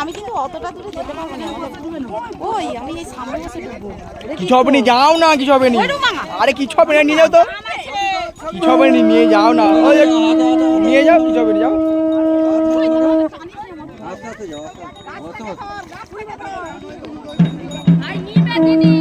আমি কিন্তু অতটা দূরে যেতে পারবো না। ওই আমি এই সামনে বসে ঢুকবো। কিছু হবে না, যাও না, কিছু হবে না। আরে কিছু হবে না, নিয়ে যাও তো। কিছু হবে না, নিয়ে যাও না, নিয়ে যাও, কিছু হবে না, যাও। দিদি